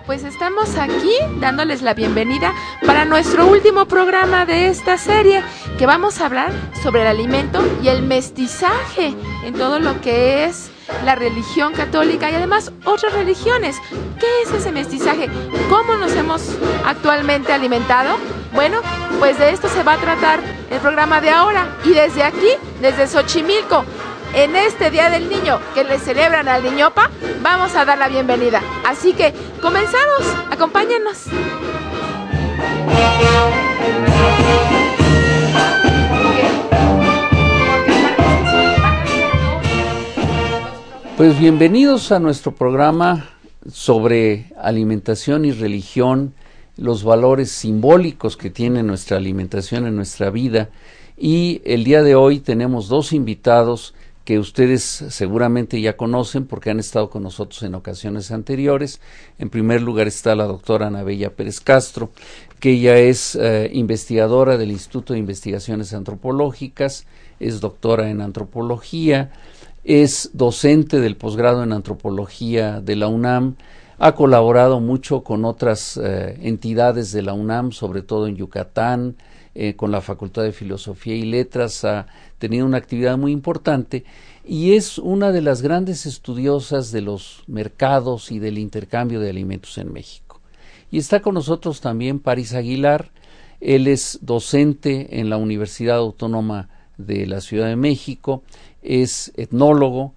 Pues estamos aquí dándoles la bienvenida para nuestro último programa de esta serie, que vamos a hablar sobre el alimento y el mestizaje en todo lo que es la religión católica y además otras religiones. ¿Qué es ese mestizaje? ¿Cómo nos hemos actualmente alimentado? Bueno, pues de esto se va a tratar el programa de ahora, y desde aquí, desde Xochimilco, en este Día del Niño que le celebran al Niñopa, vamos a dar la bienvenida. Así que comenzamos, acompáñennos. Pues bienvenidos a nuestro programa sobre alimentación y religión, los valores simbólicos que tiene nuestra alimentación en nuestra vida. Y el día de hoy tenemos dos invitados que ustedes seguramente ya conocen porque han estado con nosotros en ocasiones anteriores. En primer lugar está la doctora Ana Bella Pérez Castro, que ella es investigadora del Instituto de Investigaciones Antropológicas, es doctora en antropología, es docente del posgrado en antropología de la UNAM, ha colaborado mucho con otras entidades de la UNAM, sobre todo en Yucatán, con la Facultad de Filosofía y Letras, ha tenido una actividad muy importante y es una de las grandes estudiosas de los mercados y del intercambio de alimentos en México. Y está con nosotros también Paris Aguilar. Él es docente en la Universidad Autónoma de la Ciudad de México, es etnólogo,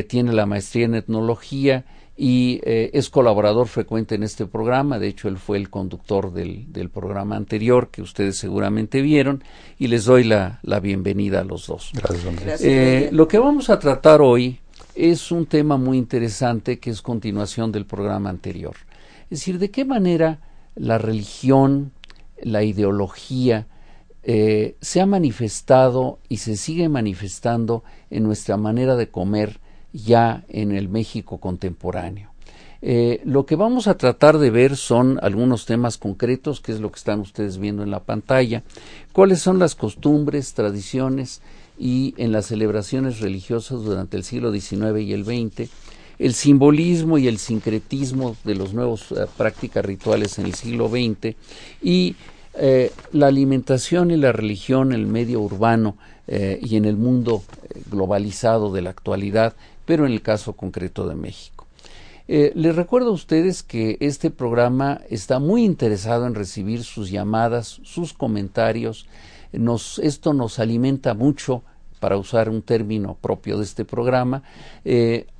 tiene la maestría en etnología y es colaborador frecuente en este programa. De hecho, él fue el conductor del programa anterior que ustedes seguramente vieron, y les doy la bienvenida a los dos. Gracias. Lo que vamos a tratar hoy es un tema muy interesante que es continuación del programa anterior. Es decir, de qué manera la religión, la ideología, se ha manifestado y se sigue manifestando en nuestra manera de comer ya en el México contemporáneo. Lo que vamos a tratar de ver son algunos temas concretos, que es lo que están ustedes viendo en la pantalla, cuáles son las costumbres, tradiciones y en las celebraciones religiosas durante el siglo XIX y el XX, el simbolismo y el sincretismo de los nuevos prácticas rituales en el siglo XX y la alimentación y la religión en el medio urbano y en el mundo globalizado de la actualidad, pero en el caso concreto de México. Les recuerdo a ustedes que este programa está muy interesado en recibir sus llamadas, sus comentarios. Esto nos alimenta mucho, para usar un término propio de este programa.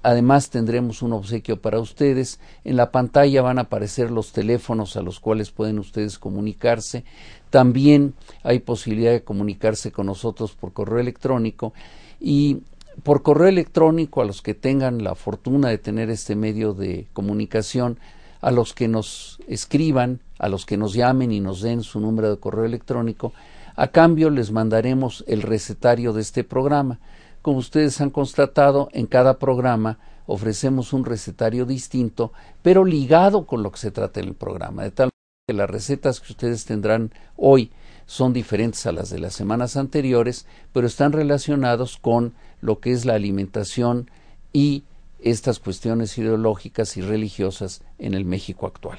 Además tendremos un obsequio para ustedes. En la pantalla van a aparecer los teléfonos a los cuales pueden ustedes comunicarse. También hay posibilidad de comunicarse con nosotros por correo electrónico, y por correo electrónico, a los que tengan la fortuna de tener este medio de comunicación, a los que nos escriban, a los que nos llamen y nos den su número de correo electrónico, a cambio les mandaremos el recetario de este programa. Como ustedes han constatado, en cada programa ofrecemos un recetario distinto, pero ligado con lo que se trata en el programa, de tal manera que las recetas que ustedes tendrán hoy son diferentes a las de las semanas anteriores, pero están relacionados con lo que es la alimentación y estas cuestiones ideológicas y religiosas en el México actual.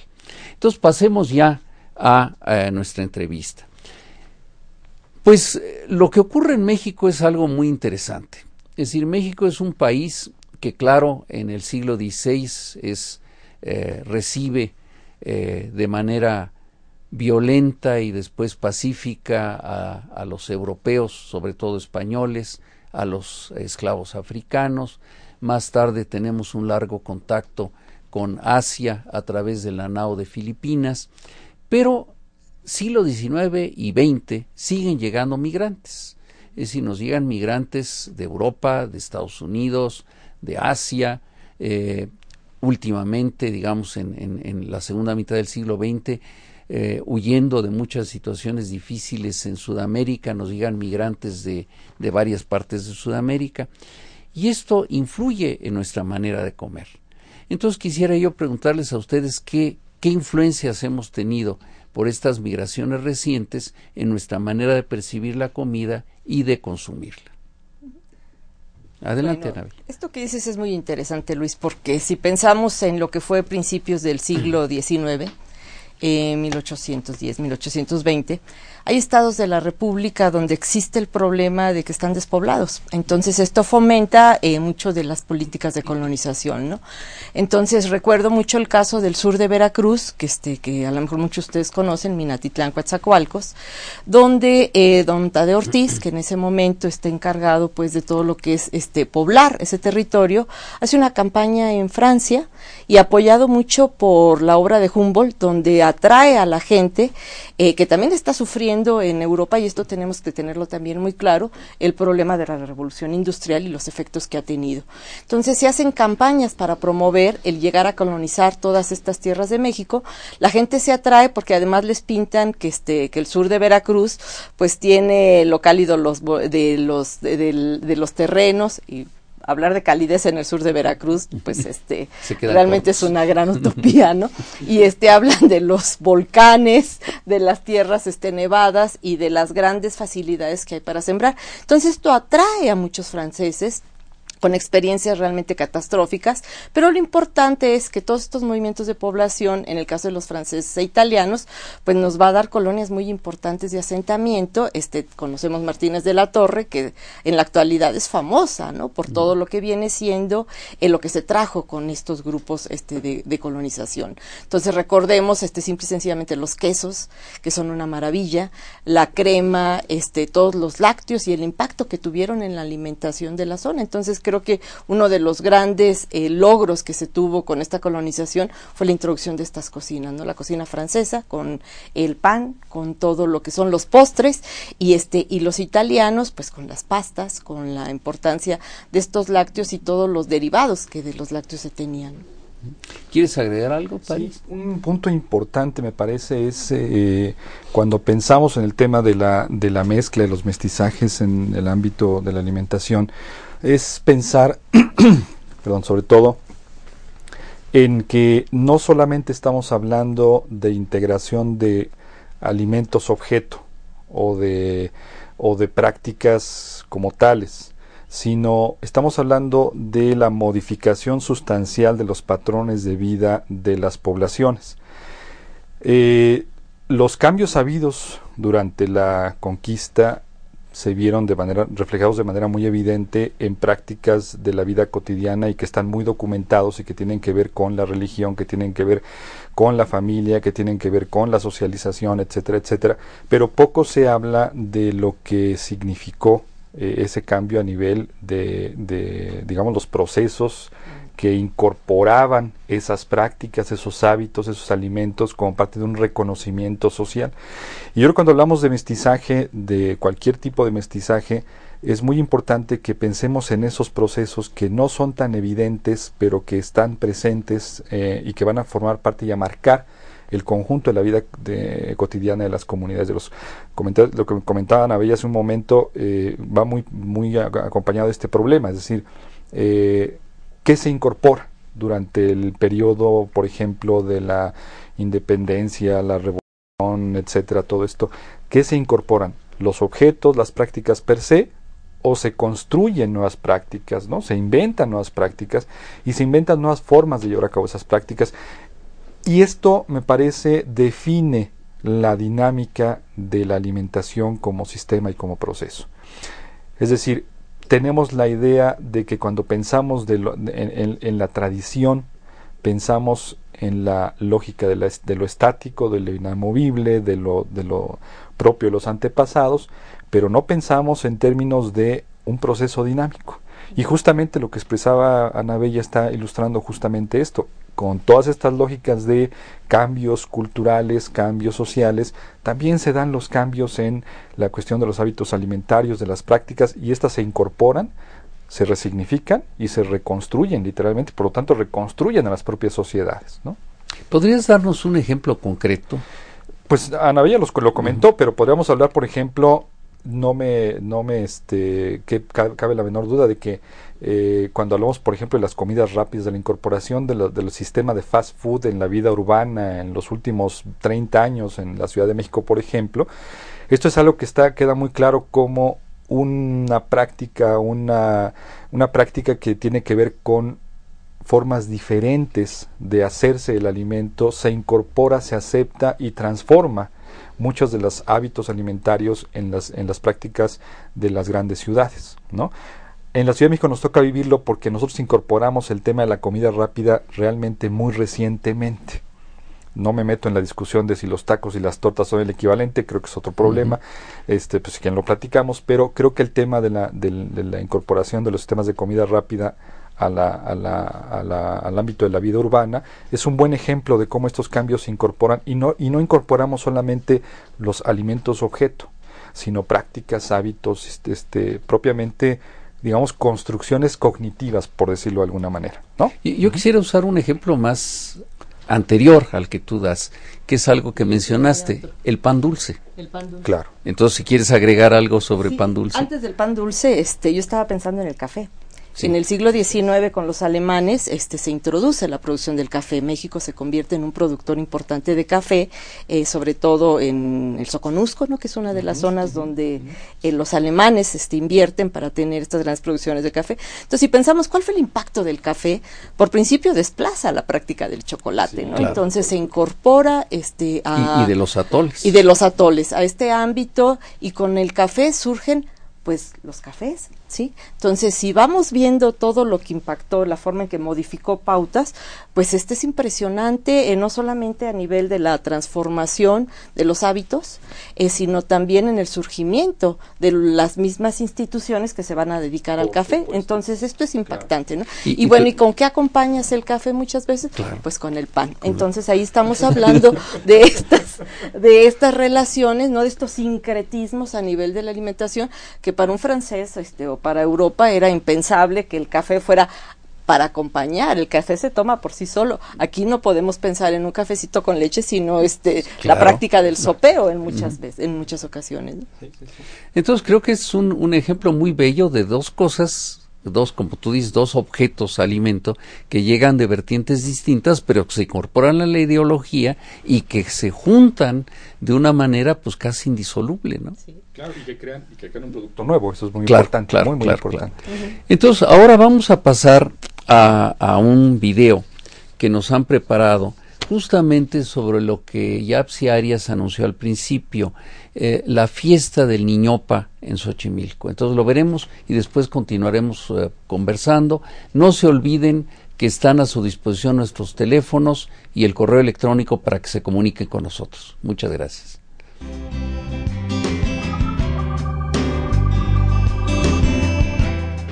Entonces pasemos ya a nuestra entrevista. Pues lo que ocurre en México es algo muy interesante. Es decir, México es un país que, claro, en el siglo XVI recibe de manera violenta y después pacífica a los europeos, sobre todo españoles, a los esclavos africanos. Más tarde tenemos un largo contacto con Asia a través de la nao de Filipinas, pero siglo XIX y XX siguen llegando migrantes. Es decir, nos llegan migrantes de Europa, de Estados Unidos, de Asia, últimamente, digamos, en la segunda mitad del siglo XX, huyendo de muchas situaciones difíciles en Sudamérica, nos llegan migrantes de varias partes de Sudamérica, y esto influye en nuestra manera de comer. Entonces quisiera yo preguntarles a ustedes qué influencias hemos tenido por estas migraciones recientes en nuestra manera de percibir la comida y de consumirla. Adelante, Bueno, Anabel. esto que dices es muy interesante, Luis, porque si pensamos en lo que fue principios del siglo XIX, 1810, 1820, hay estados de la República donde existe el problema de que están despoblados. Entonces esto fomenta mucho de las políticas de colonización, ¿no? Entonces recuerdo mucho el caso del sur de Veracruz, que a lo mejor muchos de ustedes conocen, Minatitlán, Coatzacoalcos, donde don Tadeo Ortiz, que en ese momento está encargado pues de todo lo que es poblar ese territorio, hace una campaña en Francia y apoyado mucho por la obra de Humboldt, donde atrae a la gente que también está sufriendo en Europa, y esto tenemos que tenerlo también muy claro, el problema de la revolución industrial y los efectos que ha tenido. Entonces se hacen campañas para promover el llegar a colonizar todas estas tierras de México. La gente se atrae porque además les pintan que el sur de Veracruz pues tiene lo cálido de los terrenos, y hablar de calidez en el sur de Veracruz, pues realmente es una gran utopía, ¿no? Y hablan de los volcanes, de las tierras nevadas y de las grandes facilidades que hay para sembrar. Entonces esto atrae a muchos franceses con experiencias realmente catastróficas, pero lo importante es que todos estos movimientos de población, en el caso de los franceses e italianos, pues nos va a dar colonias muy importantes de asentamiento. Conocemos Martínez de la Torre, que en la actualidad es famosa, ¿no?, por todo lo que viene siendo lo que se trajo con estos grupos de colonización. Entonces recordemos simple y sencillamente los quesos, que son una maravilla, la crema, todos los lácteos y el impacto que tuvieron en la alimentación de la zona. Entonces creo que uno de los grandes logros que se tuvo con esta colonización fue la introducción de estas cocinas, ¿no? La cocina francesa con el pan, con todo lo que son los postres, y los italianos pues con las pastas, con la importancia de estos lácteos y todos los derivados que de los lácteos se tenían. ¿Quieres agregar algo, Pari? Sí, un punto importante me parece es cuando pensamos en el tema de la mezcla de los mestizajes en el ámbito de la alimentación, es pensar, perdón, sobre todo en que no solamente estamos hablando de integración de alimentos objeto o de prácticas como tales, sino estamos hablando de la modificación sustancial de los patrones de vida de las poblaciones. Los cambios habidos durante la conquista se vieron reflejados de manera muy evidente en prácticas de la vida cotidiana y que están muy documentados y que tienen que ver con la religión, que tienen que ver con la familia, que tienen que ver con la socialización, etcétera, etcétera. Pero poco se habla de lo que significó ese cambio a nivel de digamos, los procesos que incorporaban esas prácticas, esos hábitos, esos alimentos como parte de un reconocimiento social. Y yo creo que cuando hablamos de mestizaje, de cualquier tipo de mestizaje, es muy importante que pensemos en esos procesos que no son tan evidentes, pero que están presentes y que van a formar parte y a marcar el conjunto de la vida cotidiana de las comunidades. Lo que comentaban Anabel hace un momento va muy acompañado de este problema, es decir, ¿qué se incorpora durante el periodo, por ejemplo, de la independencia, la revolución, etcétera, todo esto? ¿Qué se incorporan? ¿Los objetos, las prácticas per se, o se construyen nuevas prácticas, ¿no? Se inventan nuevas prácticas y se inventan nuevas formas de llevar a cabo esas prácticas? Y esto, me parece, define la dinámica de la alimentación como sistema y como proceso. Es decir, tenemos la idea de que cuando pensamos en la tradición, pensamos en la lógica de lo estático, de lo inamovible, de lo propio de los antepasados, pero no pensamos en términos de un proceso dinámico. Y justamente lo que expresaba Ana Bella está ilustrando justamente esto. Con todas estas lógicas de cambios culturales, cambios sociales, también se dan los cambios en la cuestión de los hábitos alimentarios, de las prácticas, y estas se incorporan, se resignifican y se reconstruyen literalmente, por lo tanto reconstruyen a las propias sociedades, ¿no? ¿Podrías darnos un ejemplo concreto? Pues Ana Bella lo comentó, pero podríamos hablar, por ejemplo, que cabe la menor duda de que cuando hablamos, por ejemplo, de las comidas rápidas, de la incorporación del sistema de fast food en la vida urbana en los últimos 30 años en la Ciudad de México, por ejemplo, esto es algo que queda muy claro como una práctica que tiene que ver con formas diferentes de hacerse el alimento, se incorpora, se acepta y transforma muchos de los hábitos alimentarios en las prácticas de las grandes ciudades, ¿no? En la Ciudad de México nos toca vivirlo porque nosotros incorporamos el tema de la comida rápida realmente muy recientemente. No me meto en la discusión de si los tacos y las tortas son el equivalente, creo que es otro problema, pues si quieren lo platicamos, pero creo que el tema de la incorporación de los sistemas de comida rápida al ámbito de la vida urbana es un buen ejemplo de cómo estos cambios se incorporan y no incorporamos solamente los alimentos objeto, sino prácticas, hábitos, propiamente, digamos, construcciones cognitivas, por decirlo de alguna manera, ¿no? Yo quisiera usar un ejemplo más anterior al que tú das, que es algo que mencionaste, el pan dulce. El pan dulce. Claro. Entonces, si quieres agregar algo sobre pan dulce. Antes del pan dulce, yo estaba pensando en el café. Sí. En el siglo XIX, con los alemanes, se introduce la producción del café. México se convierte en un productor importante de café, sobre todo en el Soconusco, ¿no? Que es una de las zonas donde los alemanes invierten para tener estas grandes producciones de café. Entonces, si pensamos cuál fue el impacto del café, por principio desplaza la práctica del chocolate, ¿no? Claro. Entonces se incorpora y de los atoles. Y de los atoles a este ámbito, y con el café surgen pues los cafés, ¿sí? Entonces, si vamos viendo todo lo que impactó, la forma en que modificó pautas, pues es impresionante, no solamente a nivel de la transformación de los hábitos, sino también en el surgimiento de las mismas instituciones que se van a dedicar al café. Entonces, esto es impactante, ¿no? Y bueno, ¿y con qué acompañas el café muchas veces? Claro. Pues con el pan. Entonces, ahí estamos hablando de estas relaciones, ¿no? De estos sincretismos a nivel de la alimentación, que para un francés o para Europa era impensable que el café fuera para acompañar. El café se toma por sí solo. Aquí no podemos pensar en un cafecito con leche, sino claro, la práctica del sopeo en muchas veces, en muchas ocasiones, ¿no? Sí. Entonces creo que es un ejemplo muy bello de dos cosas, como tú dices, dos objetos alimento que llegan de vertientes distintas, pero que se incorporan a la ideología y que se juntan de una manera pues casi indisoluble, ¿no? Sí. Claro, y que crean un producto nuevo, eso es muy importante, muy importante. Entonces, ahora vamos a pasar a un video que nos han preparado justamente sobre lo que Yapsi Arias anunció al principio, la fiesta del Niñopa en Xochimilco. Entonces lo veremos y después continuaremos conversando. No se olviden que están a su disposición nuestros teléfonos y el correo electrónico para que se comuniquen con nosotros. Muchas gracias.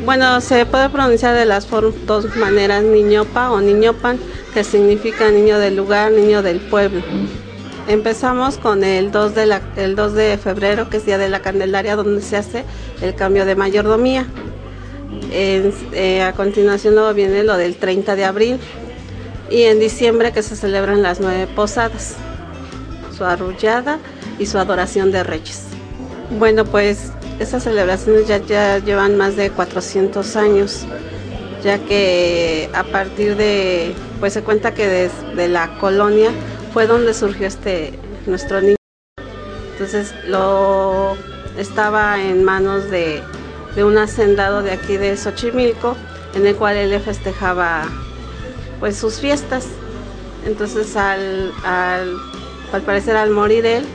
Bueno, se puede pronunciar de las dos maneras, Niñopa o Niñopan, que significa niño del lugar, niño del pueblo. Empezamos con el 2 de febrero, que es Día de la Candelaria, donde se hace el cambio de mayordomía. A continuación luego viene lo del 30 de abril y en diciembre que se celebran las 9 posadas, su arrullada y su adoración de reyes. Bueno, pues estas celebraciones ya llevan más de 400 años, ya que a partir de, pues se cuenta que desde la colonia fue donde surgió nuestro niño. Entonces estaba en manos de un hacendado de aquí de Xochimilco, en el cual él le festejaba pues sus fiestas. Entonces al parecer al morir él,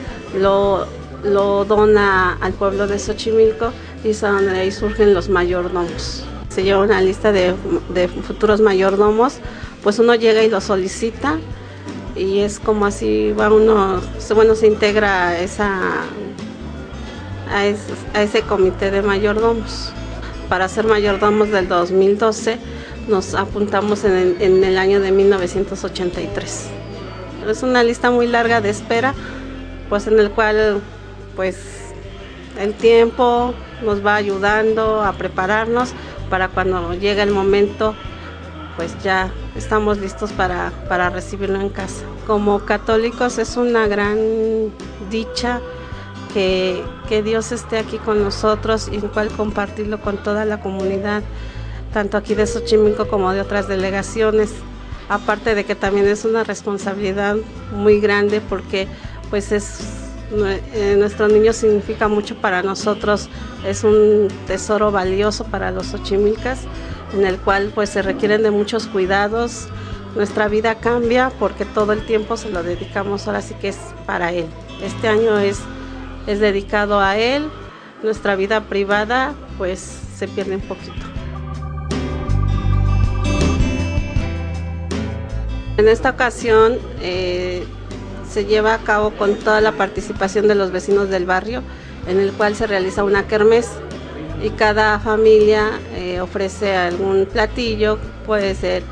lo dona al pueblo de Xochimilco y es donde ahí surgen los mayordomos. Se lleva una lista de futuros mayordomos, pues uno llega y lo solicita y es como así va uno, bueno, se integra a ese comité de mayordomos. Para ser mayordomos del 2012 nos apuntamos en el año de 1983. Es una lista muy larga de espera, pues en el cual pues el tiempo nos va ayudando a prepararnos para cuando llegue el momento, pues ya estamos listos para recibirlo en casa. Como católicos es una gran dicha que Dios esté aquí con nosotros y en cual compartirlo con toda la comunidad, tanto aquí de Xochimilco como de otras delegaciones. Aparte de que también es una responsabilidad muy grande porque pues nuestro niño significa mucho para nosotros, es un tesoro valioso para los xochimilcas, en el cual pues se requieren de muchos cuidados. Nuestra vida cambia porque todo el tiempo se lo dedicamos, ahora sí que es para él. Este año es dedicado a él, nuestra vida privada pues se pierde un poquito. En esta ocasión se lleva a cabo con toda la participación de los vecinos del barrio, en el cual se realiza una kermés y cada familia ofrece algún platillo, puede ser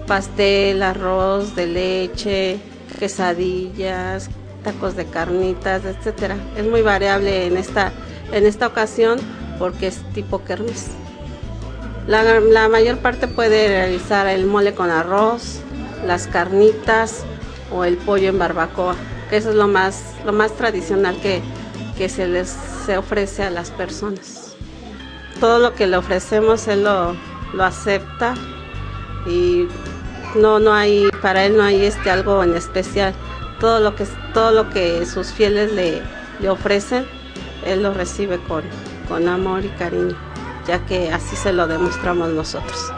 pastel, arroz de leche, quesadillas, tacos de carnitas, etcétera. Es muy variable en esta ocasión porque es tipo kermés. La mayor parte puede realizar el mole con arroz, las carnitas o el pollo en barbacoa, que eso es lo más tradicional que se ofrece a las personas. Todo lo que le ofrecemos él lo acepta y no hay, para él no hay algo en especial. Todo lo que sus fieles le ofrecen, él lo recibe con amor y cariño, ya que así se lo demostramos nosotros.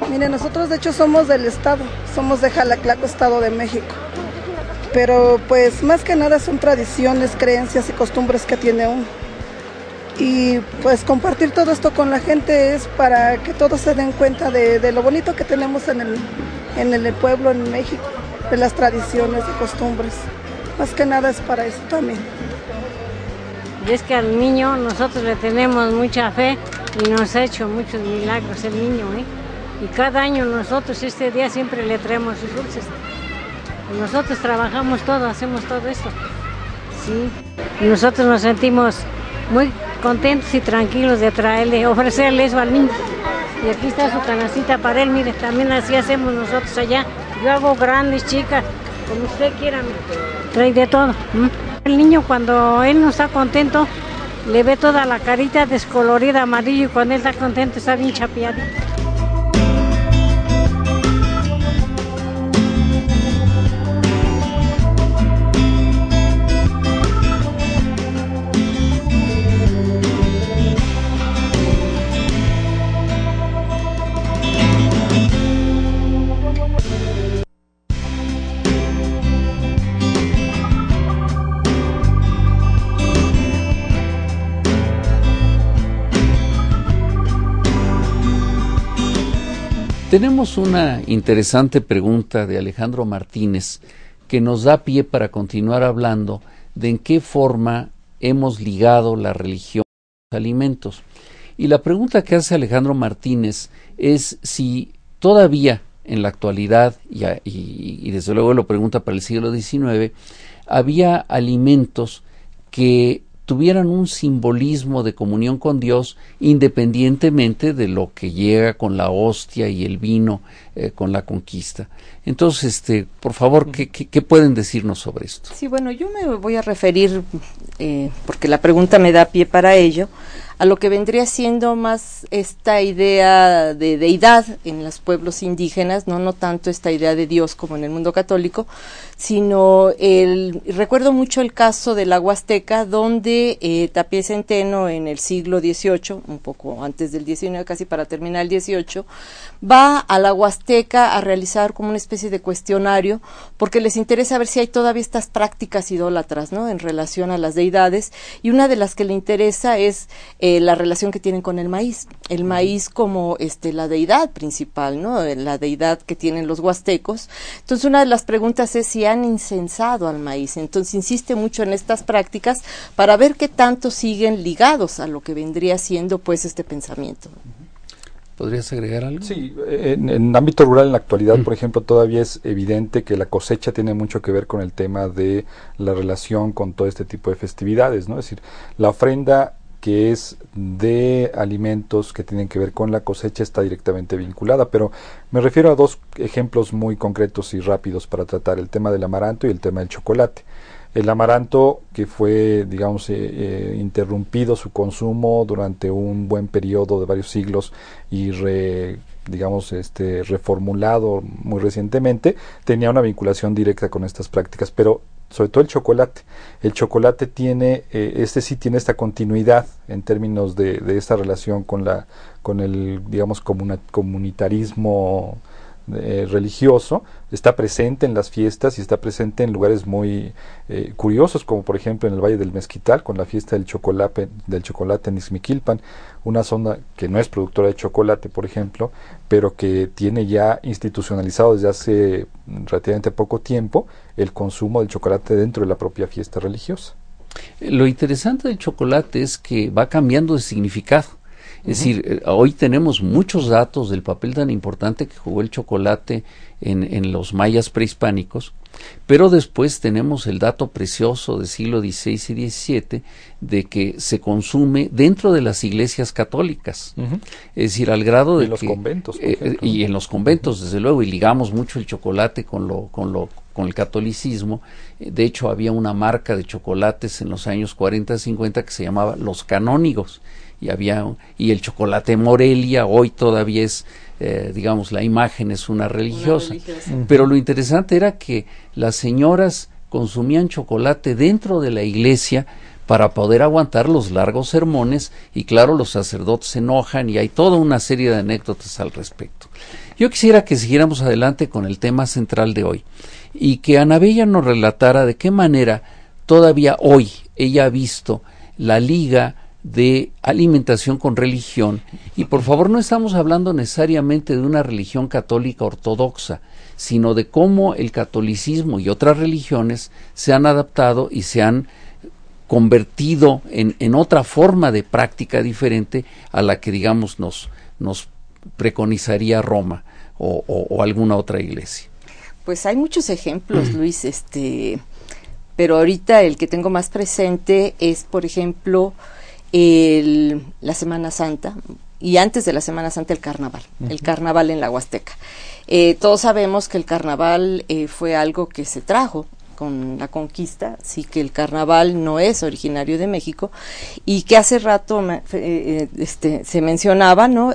Mire, nosotros de hecho somos del estado, somos de Jalaclaco, Estado de México. Pero pues más que nada son tradiciones, creencias y costumbres que tiene uno. Y pues compartir todo esto con la gente es para que todos se den cuenta de lo bonito que tenemos en el pueblo, en México, de las tradiciones y costumbres. Más que nada es para eso también. Y es que al niño nosotros le tenemos mucha fe y nos ha hecho muchos milagros el niño, ¿eh? Y cada año nosotros este día siempre le traemos sus dulces. Y nosotros trabajamos todo, hacemos todo esto. Sí. Y nosotros nos sentimos muy contentos y tranquilos de ofrecerle eso al niño. Y aquí está su canastita para él, mire, también así hacemos nosotros allá. Yo hago grandes, chicas, como usted quiera, trae de todo. El niño cuando él no está contento, le ve toda la carita descolorida, amarillo, y cuando él está contento está bien chapeadito. Tenemos una interesante pregunta de Alejandro Martínez que nos da pie para continuar hablando de en qué forma hemos ligado la religión a los alimentos. Y la pregunta que hace Alejandro Martínez es si todavía en la actualidad, y desde luego lo pregunta para el siglo XIX, había alimentos que tuvieran un simbolismo de comunión con Dios independientemente de lo que llega con la hostia y el vino con la conquista. Entonces, por favor, ¿qué pueden decirnos sobre esto? Sí, bueno, yo me voy a referir, porque la pregunta me da pie para ello, a lo que vendría siendo más esta idea de deidad en los pueblos indígenas, no tanto esta idea de Dios como en el mundo católico, sino recuerdo mucho el caso de la Huasteca, donde Tapia Centeno en el siglo XVIII, un poco antes del XIX, casi para terminar el XVIII, va a la Huasteca a realizar como una especie de cuestionario, porque les interesa ver si hay todavía estas prácticas idólatras, ¿no?, en relación a las deidades, y una de las que le interesa es la relación que tienen con el maíz como la deidad principal, ¿no?, la deidad que tienen los huastecos. Entonces una de las preguntas es si han incensado al maíz. Entonces insiste mucho en estas prácticas para ver qué tanto siguen ligados a lo que vendría siendo pues este pensamiento. ¿Podrías agregar algo? Sí, en ámbito rural en la actualidad, por ejemplo, todavía es evidente que la cosecha tiene mucho que ver con el tema de la relación con todo este tipo de festividades, ¿no? Es decir, la ofrenda que es de alimentos que tienen que ver con la cosecha está directamente vinculada, pero me refiero a dos ejemplos muy concretos y rápidos para tratar el tema del amaranto y el tema del chocolate. El amaranto, que fue, digamos, interrumpido su consumo durante un buen periodo de varios siglos y reformulado muy recientemente, tenía una vinculación directa con estas prácticas, pero sobre todo el chocolate. El chocolate tiene, sí tiene esta continuidad en términos de esta relación con el, digamos, comunitarismo religioso. Está presente en las fiestas y está presente en lugares muy curiosos, como por ejemplo en el Valle del Mezquital, con la fiesta del chocolate en Ixmiquilpan, una zona que no es productora de chocolate, por ejemplo, pero que tiene ya institucionalizado desde hace relativamente poco tiempo el consumo del chocolate dentro de la propia fiesta religiosa. Lo interesante del chocolate es que va cambiando de significado. Es decir, hoy tenemos muchos datos del papel tan importante que jugó el chocolate en los mayas prehispánicos, pero después tenemos el dato precioso del siglo XVI y XVII de que se consume dentro de las iglesias católicas. Es decir, al grado de en los conventos, por ejemplo. Y en los conventos, desde luego, y ligamos mucho el chocolate con el catolicismo. De hecho, había una marca de chocolates en los años 40 y 50 que se llamaba Los Canónigos, y el chocolate Morelia hoy todavía es, digamos, la imagen es una religiosa. Pero lo interesante era que las señoras consumían chocolate dentro de la iglesia para poder aguantar los largos sermones, y claro, los sacerdotes se enojan y hay toda una serie de anécdotas al respecto. Yo quisiera que siguiéramos adelante con el tema central de hoy y que Ana Bella nos relatara de qué manera todavía hoy ella ha visto la liga de alimentación con religión, y por favor no estamos hablando necesariamente de una religión católica ortodoxa, sino de cómo el catolicismo y otras religiones se han adaptado y se han convertido en otra forma de práctica diferente a la que, digamos, nos preconizaría Roma o alguna otra iglesia. Pues hay muchos ejemplos, Luis, pero ahorita el que tengo más presente es, por ejemplo, la Semana Santa, y antes de la Semana Santa el carnaval en la Huasteca. Todos sabemos que el carnaval fue algo que se trajo con la conquista, sí, que el carnaval no es originario de México, y que hace rato se mencionaba, ¿no?,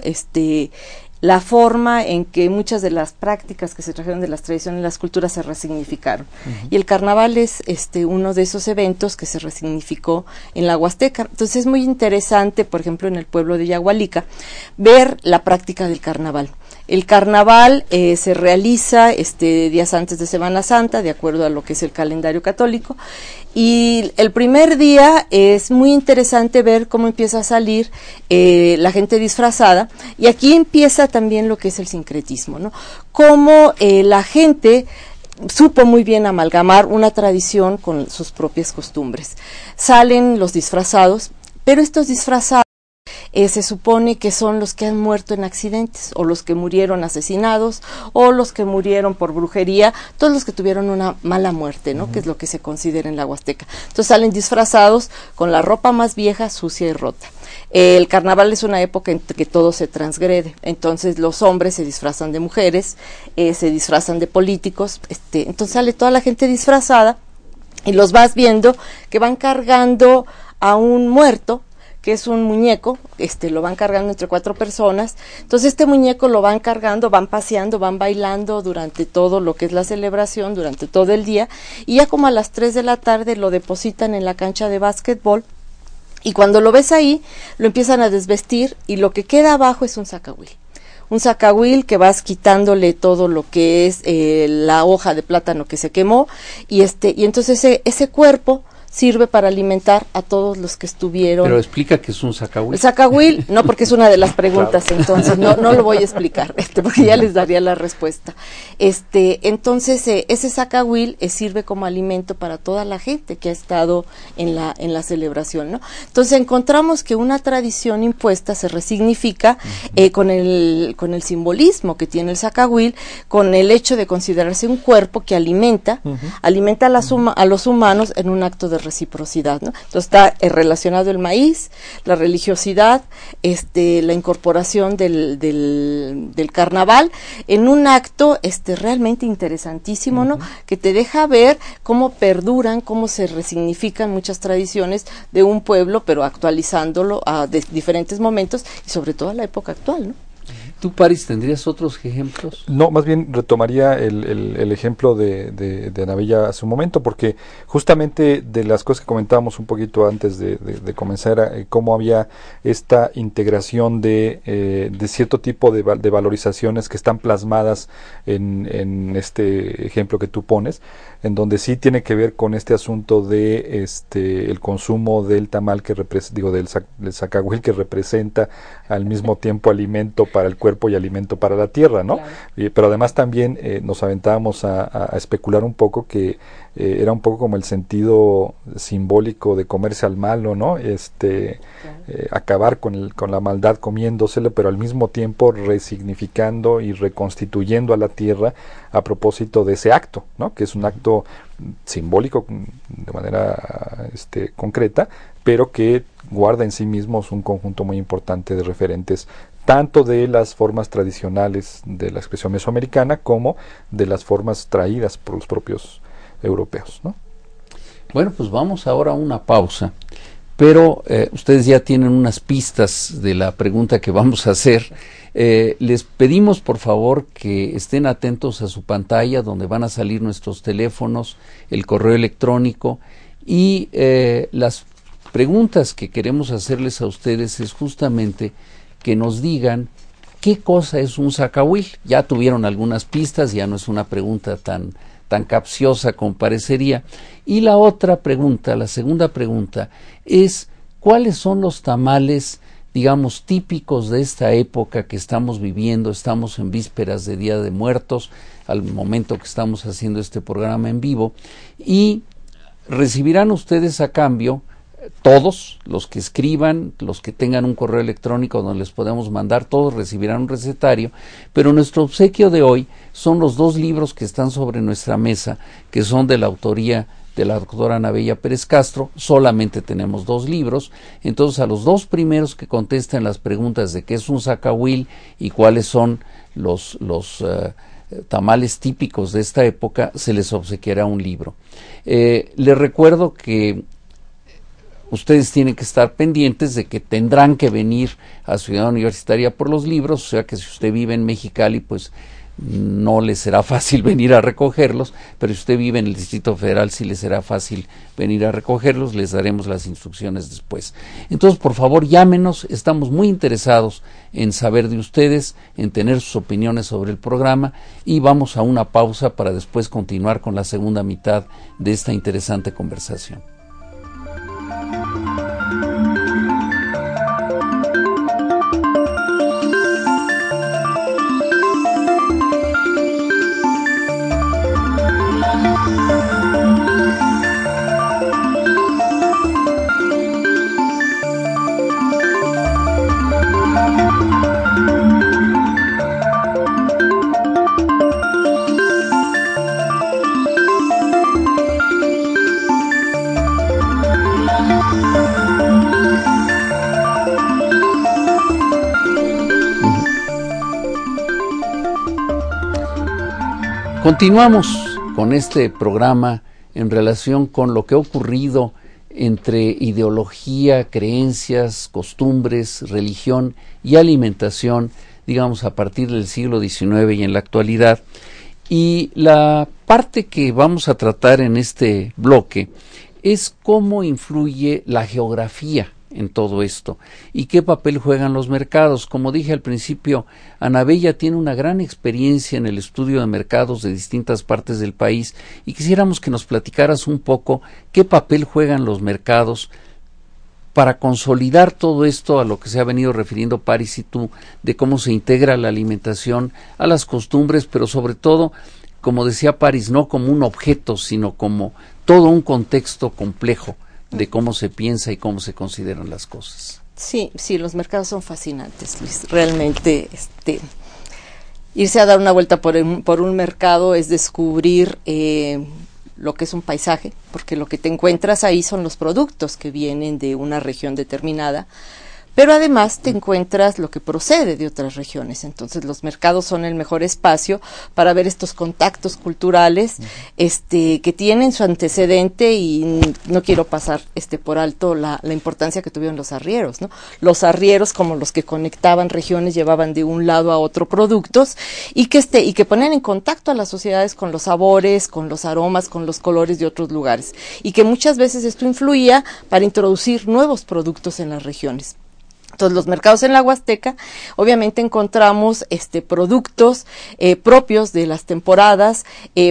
la forma en que muchas de las prácticas que se trajeron de las tradiciones y las culturas se resignificaron. Y el carnaval es uno de esos eventos que se resignificó en la Huasteca. Entonces es muy interesante, por ejemplo, en el pueblo de Yagualica, ver la práctica del carnaval. El carnaval se realiza días antes de Semana Santa, de acuerdo a lo que es el calendario católico, y el primer día es muy interesante ver cómo empieza a salir la gente disfrazada, y aquí empieza también lo que es el sincretismo, ¿no? Cómo la gente supo muy bien amalgamar una tradición con sus propias costumbres. Salen los disfrazados, pero estos disfrazados se supone que son los que han muerto en accidentes, o los que murieron asesinados, o los que murieron por brujería, todos los que tuvieron una mala muerte, ¿no? Que es lo que se considera en la Huasteca. Entonces salen disfrazados con la ropa más vieja, sucia y rota. El carnaval es una época en que todo se transgrede, entonces los hombres se disfrazan de mujeres, se disfrazan de políticos, entonces sale toda la gente disfrazada y los vas viendo que van cargando a un muerto, que es un muñeco, lo van cargando entre 4 personas, entonces este muñeco lo van cargando, van paseando, van bailando durante todo lo que es la celebración, durante todo el día, y ya como a las 3 de la tarde lo depositan en la cancha de básquetbol, y cuando lo ves ahí, lo empiezan a desvestir, y lo que queda abajo es un zacahuil. Un zacahuil que vas quitándole todo lo que es la hoja de plátano que se quemó, y entonces ese cuerpo sirve para alimentar a todos los que estuvieron. Pero explica que es un zacahuil. El zacahuil, no, porque es una de las preguntas, claro. Entonces no lo voy a explicar, porque ya les daría la respuesta. Entonces ese zacahuil sirve como alimento para toda la gente que ha estado en la celebración, ¿no? Entonces encontramos que una tradición impuesta se resignifica con el simbolismo que tiene el zacahuil, con el hecho de considerarse un cuerpo que alimenta a los humanos en un acto de reciprocidad, ¿no? Entonces está relacionado el maíz, la religiosidad, la incorporación del carnaval en un acto realmente interesantísimo, ¿no? Que te deja ver cómo perduran, cómo se resignifican muchas tradiciones de un pueblo, pero actualizándolo a diferentes momentos y sobre todo a la época actual, ¿no? ¿Tú, Paris, tendrías otros ejemplos? No, más bien retomaría el ejemplo de Ana Bella hace un momento, porque justamente de las cosas que comentábamos un poquito antes de comenzar, era cómo había esta integración de cierto tipo de valorizaciones que están plasmadas en este ejemplo que tú pones, en donde sí tiene que ver con este asunto de el consumo del tamal del zacahuil, que representa al mismo tiempo alimento para el cuerpo y alimento para la tierra, ¿no? Claro. Pero además también nos aventábamos a especular un poco que era un poco como el sentido simbólico de comerse al malo, ¿no? Claro. Acabar con la maldad comiéndoselo, pero al mismo tiempo resignificando y reconstituyendo a la tierra a propósito de ese acto, ¿no? Que es un acto simbólico de manera concreta, pero que guarda en sí mismos un conjunto muy importante de referentes, tanto de las formas tradicionales de la expresión mesoamericana como de las formas traídas por los propios europeos, ¿no? Bueno, pues vamos ahora a una pausa, pero ustedes ya tienen unas pistas de la pregunta que vamos a hacer. Les pedimos por favor que estén atentos a su pantalla, donde van a salir nuestros teléfonos, el correo electrónico, y las preguntas que queremos hacerles a ustedes es justamente que nos digan qué cosa es un zacahuil. Ya tuvieron algunas pistas, ya no es una pregunta tan capciosa como parecería. Y la otra pregunta, la segunda pregunta, es ¿cuáles son los tamales, digamos, típicos de esta época que estamos viviendo? Estamos en vísperas de Día de Muertos, al momento que estamos haciendo este programa en vivo, y recibirán ustedes a cambio, todos los que escriban, los que tengan un correo electrónico donde les podemos mandar, todos recibirán un recetario, pero nuestro obsequio de hoy son los 2 libros que están sobre nuestra mesa, que son de la autoría de la doctora Ana Bella Pérez Castro. Solamente tenemos 2 libros, entonces a los 2 primeros que contesten las preguntas de qué es un zacahuil y cuáles son los tamales típicos de esta época, se les obsequiará un libro. Les recuerdo que ustedes tienen que estar pendientes de que tendrán que venir a Ciudad Universitaria por los libros, o sea que si usted vive en Mexicali, pues no les será fácil venir a recogerlos, pero si usted vive en el Distrito Federal sí les será fácil venir a recogerlos, les daremos las instrucciones después. Entonces, por favor, llámenos, estamos muy interesados en saber de ustedes, en tener sus opiniones sobre el programa, y vamos a una pausa para después continuar con la segunda mitad de esta interesante conversación. Continuamos con este programa en relación con lo que ha ocurrido entre ideología, creencias, costumbres, religión y alimentación, digamos, a partir del siglo XIX y en la actualidad. Y la parte que vamos a tratar en este bloque es cómo influye la geografía en todo esto y qué papel juegan los mercados. Como dije al principio, Ana Bella tiene una gran experiencia en el estudio de mercados de distintas partes del país y quisiéramos que nos platicaras un poco qué papel juegan los mercados para consolidar todo esto a lo que se ha venido refiriendo Paris y tú, de cómo se integra la alimentación a las costumbres, pero sobre todo, como decía Paris, no como un objeto, sino como todo un contexto complejo de cómo se piensa y cómo se consideran las cosas. Sí, los mercados son fascinantes, Luis. Realmente, irse a dar una vuelta por un mercado es descubrir lo que es un paisaje, porque lo que te encuentras ahí son los productos que vienen de una región determinada, pero además te encuentras lo que procede de otras regiones. Entonces los mercados son el mejor espacio para ver estos contactos culturales que tienen su antecedente, y no quiero pasar por alto la importancia que tuvieron los arrieros, ¿no? Los arrieros, como los que conectaban regiones, llevaban de un lado a otro productos y que ponían en contacto a las sociedades con los sabores, con los aromas, con los colores de otros lugares, y que muchas veces esto influía para introducir nuevos productos en las regiones. Entonces, los mercados en la Huasteca, obviamente encontramos productos propios de las temporadas,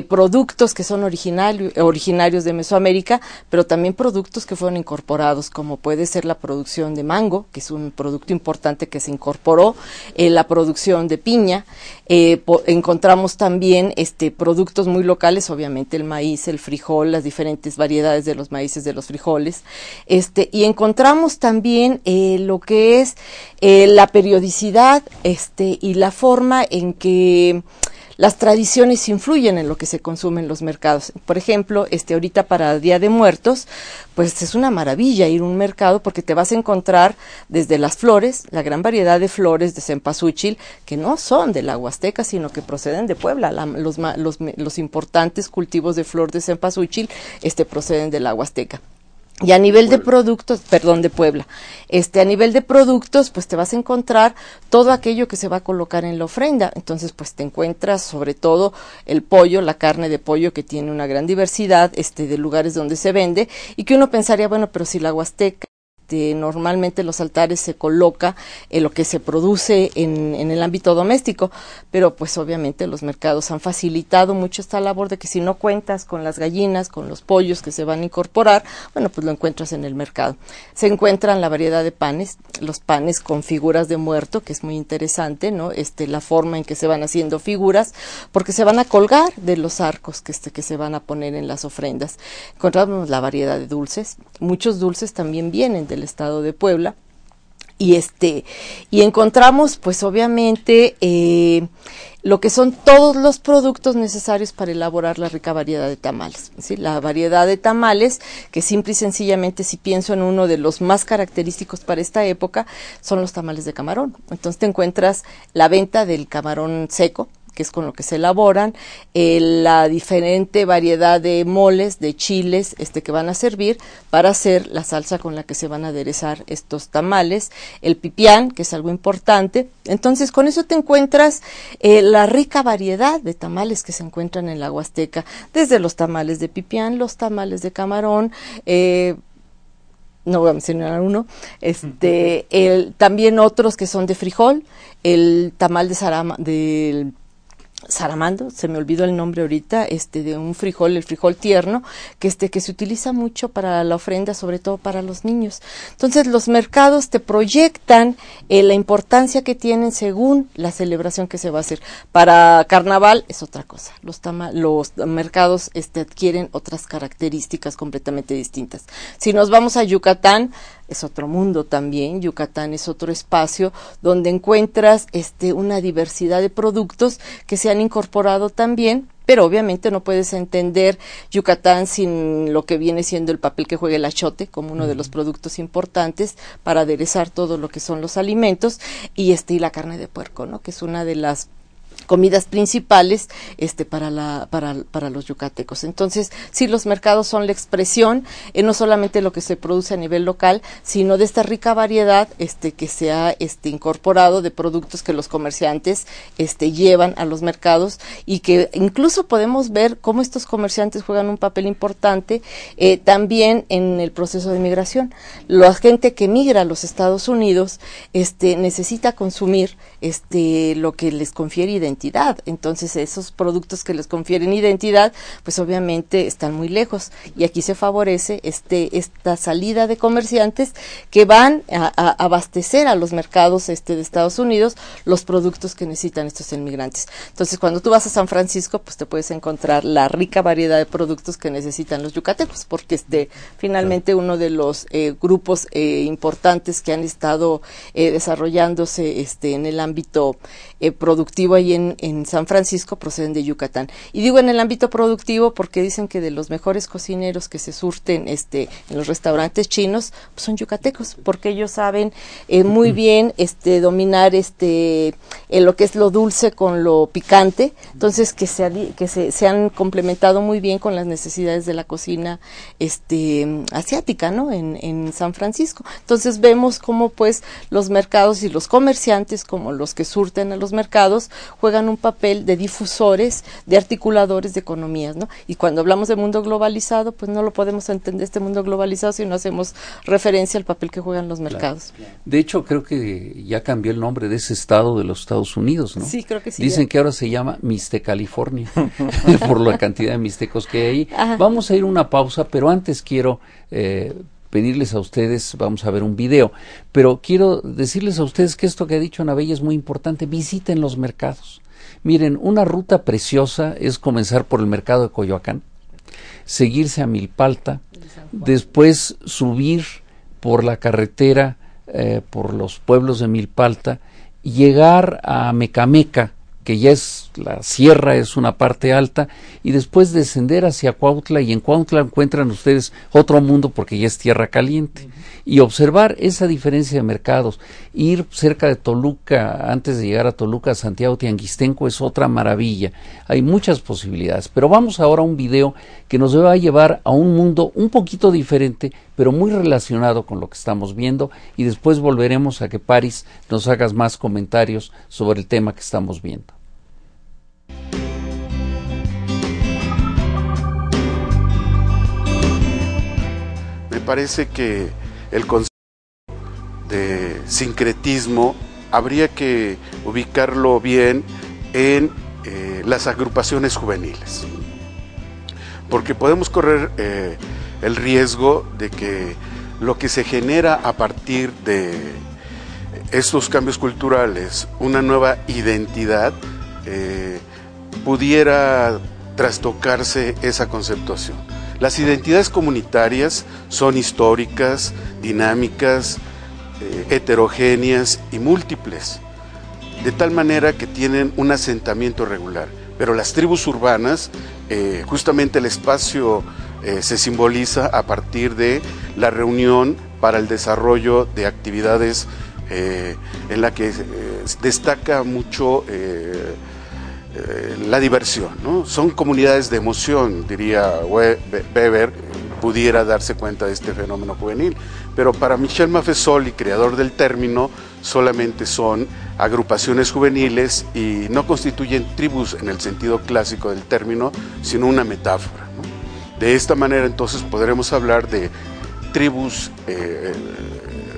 productos que son originarios de Mesoamérica, pero también productos que fueron incorporados, como puede ser la producción de mango, que es un producto importante que se incorporó, la producción de piña. Encontramos también productos muy locales, obviamente el maíz, el frijol, las diferentes variedades de los maíces, de los frijoles, y encontramos también lo que es la periodicidad y la forma en que las tradiciones influyen en lo que se consume en los mercados. Por ejemplo, ahorita para Día de Muertos, pues es una maravilla ir a un mercado, porque te vas a encontrar desde las flores, la gran variedad de flores de cempasúchil, que no son de la Huasteca, sino que proceden de Puebla. Los importantes cultivos de flor de cempasúchil proceden de la Huasteca. Y a nivel de productos, de Puebla, a nivel de productos, pues te vas a encontrar todo aquello que se va a colocar en la ofrenda. Entonces, pues te encuentras sobre todo el pollo, la carne de pollo, que tiene una gran diversidad de lugares donde se vende, y que uno pensaría, bueno, pero si la Huasteca, normalmente los altares se coloca lo que se produce en el ámbito doméstico, pero pues obviamente los mercados han facilitado mucho esta labor de que si no cuentas con las gallinas, con los pollos que se van a incorporar, bueno, pues lo encuentras en el mercado. Se encuentran la variedad de panes, los panes con figuras de muerto, que es muy interesante, ¿no? La forma en que se van haciendo figuras, porque se van a colgar de los arcos que se van a poner en las ofrendas. Encontramos la variedad de dulces, muchos dulces también vienen del estado de Puebla, y encontramos pues obviamente lo que son todos los productos necesarios para elaborar la rica variedad de tamales, ¿sí? La variedad de tamales, que simple y sencillamente, si pienso en uno de los más característicos para esta época, son los tamales de camarón. Entonces te encuentras la venta del camarón seco, que es con lo que se elaboran, la diferente variedad de moles, de chiles, que van a servir para hacer la salsa con la que se van a aderezar estos tamales, el pipián, que es algo importante. Entonces, con eso te encuentras la rica variedad de tamales que se encuentran en la Huasteca, desde los tamales de pipián, los tamales de camarón, no voy a mencionar uno, también otros que son de frijol, el tamal de Saramando, se me olvidó el nombre ahorita, de un frijol, el frijol tierno, que se utiliza mucho para la ofrenda, sobre todo para los niños. Entonces, los mercados te proyectan la importancia que tienen según la celebración que se va a hacer. Para carnaval es otra cosa. Los mercados adquieren otras características completamente distintas. Si nos vamos a Yucatán, es otro mundo también. Yucatán es otro espacio donde encuentras una diversidad de productos que se han incorporado también, pero obviamente no puedes entender Yucatán sin lo que viene siendo el papel que juega el achiote como uno de los productos importantes para aderezar todo lo que son los alimentos, y la carne de puerco, ¿no? Que es una de las comidas principales para los yucatecos. Entonces, sí, los mercados son la expresión, no solamente lo que se produce a nivel local, sino de esta rica variedad que se ha incorporado de productos que los comerciantes llevan a los mercados, y que incluso podemos ver cómo estos comerciantes juegan un papel importante también en el proceso de migración. La gente que migra a los Estados Unidos necesita consumir lo que les confiere identidad. Entonces, esos productos que les confieren identidad, pues obviamente están muy lejos, y aquí se favorece esta salida de comerciantes que van a abastecer a los mercados de Estados Unidos los productos que necesitan estos inmigrantes. Entonces, cuando tú vas a San Francisco, pues te puedes encontrar la rica variedad de productos que necesitan los yucatecos, porque finalmente uno de los grupos importantes que han estado desarrollándose en el ámbito productivo ahí en San Francisco proceden de Yucatán. Y digo en el ámbito productivo porque dicen que de los mejores cocineros que se surten en los restaurantes chinos, pues son yucatecos, porque ellos saben muy bien dominar lo que es lo dulce con lo picante. Entonces que se han complementado muy bien con las necesidades de la cocina asiática, ¿no? En San Francisco. Entonces vemos cómo pues los mercados y los comerciantes, como los que surten a los mercados, juegan un papel de difusores, de articuladores de economías, ¿no? Y cuando hablamos de mundo globalizado, pues no lo podemos entender este mundo globalizado si no hacemos referencia al papel que juegan los mercados. Claro. De hecho, creo que ya cambió el nombre de ese estado de los Estados Unidos, ¿no? Sí, creo que sí. Dicen que ahora se llama Mixtecalifornia por la cantidad de mixtecos que hay ahí. Ajá. Vamos a ir a una pausa, pero antes quiero pedirles a ustedes, vamos a ver un video, pero quiero decirles a ustedes que esto que ha dicho Anabella es muy importante. Visiten los mercados. Miren, una ruta preciosa es comenzar por el mercado de Coyoacán, seguirse a Milpalta, después subir por la carretera, por los pueblos de Milpalta, llegar a Mecameca, que ya es la sierra, es una parte alta, y después descender hacia Cuautla, y en Cuautla encuentran ustedes otro mundo porque ya es tierra caliente, y observar esa diferencia de mercados. Ir cerca de Toluca, antes de llegar a Toluca, a Santiago Tianguistenco, es otra maravilla. Hay muchas posibilidades, pero vamos ahora a un video que nos va a llevar a un mundo un poquito diferente, pero muy relacionado con lo que estamos viendo, y después volveremos a que Paris nos hagas más comentarios sobre el tema que estamos viendo. Me parece que el concepto de sincretismo habría que ubicarlo bien en las agrupaciones juveniles, porque podemos correr el riesgo de que lo que se genera a partir de estos cambios culturales, una nueva identidad, pudiera trastocarse esa conceptuación. Las identidades comunitarias son históricas, dinámicas, heterogéneas y múltiples, de tal manera que tienen un asentamiento regular. Pero las tribus urbanas, justamente el espacio se simboliza a partir de la reunión para el desarrollo de actividades en la que destaca mucho la diversión, ¿no? Son comunidades de emoción, diría Weber, pudiera darse cuenta de este fenómeno juvenil, pero para Michel Maffesoli, creador del término, solamente son agrupaciones juveniles y no constituyen tribus en el sentido clásico del término, sino una metáfora, ¿no? De esta manera entonces podremos hablar de tribus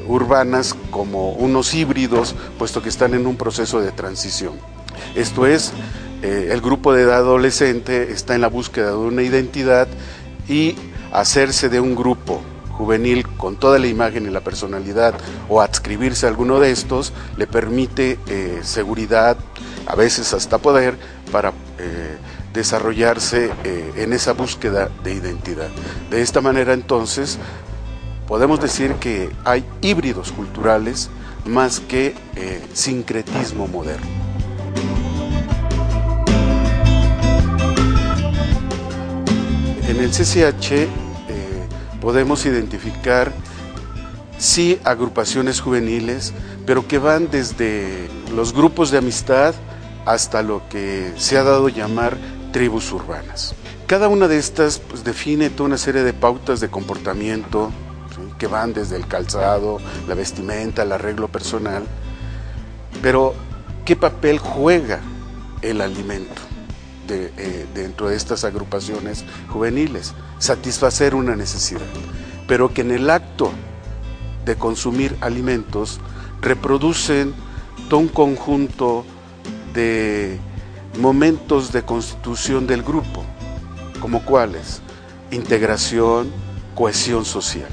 urbanas como unos híbridos, puesto que están en un proceso de transición. Esto es, el grupo de edad adolescente está en la búsqueda de una identidad, y hacerse de un grupo juvenil con toda la imagen y la personalidad o adscribirse a alguno de estos le permite seguridad, a veces hasta poder, para desarrollarse en esa búsqueda de identidad. De esta manera entonces podemos decir que hay híbridos culturales más que sincretismo moderno. En el CCH podemos identificar sí agrupaciones juveniles, pero que van desde los grupos de amistad hasta lo que se ha dado a llamar tribus urbanas. Cada una de estas pues, define toda una serie de pautas de comportamiento, ¿sí?, que van desde el calzado, la vestimenta, el arreglo personal. Pero, ¿qué papel juega el alimento dentro de estas agrupaciones juveniles? Satisfacer una necesidad, pero que en el acto de consumir alimentos reproducen todo un conjunto de momentos de constitución del grupo, como cuáles: integración, cohesión social.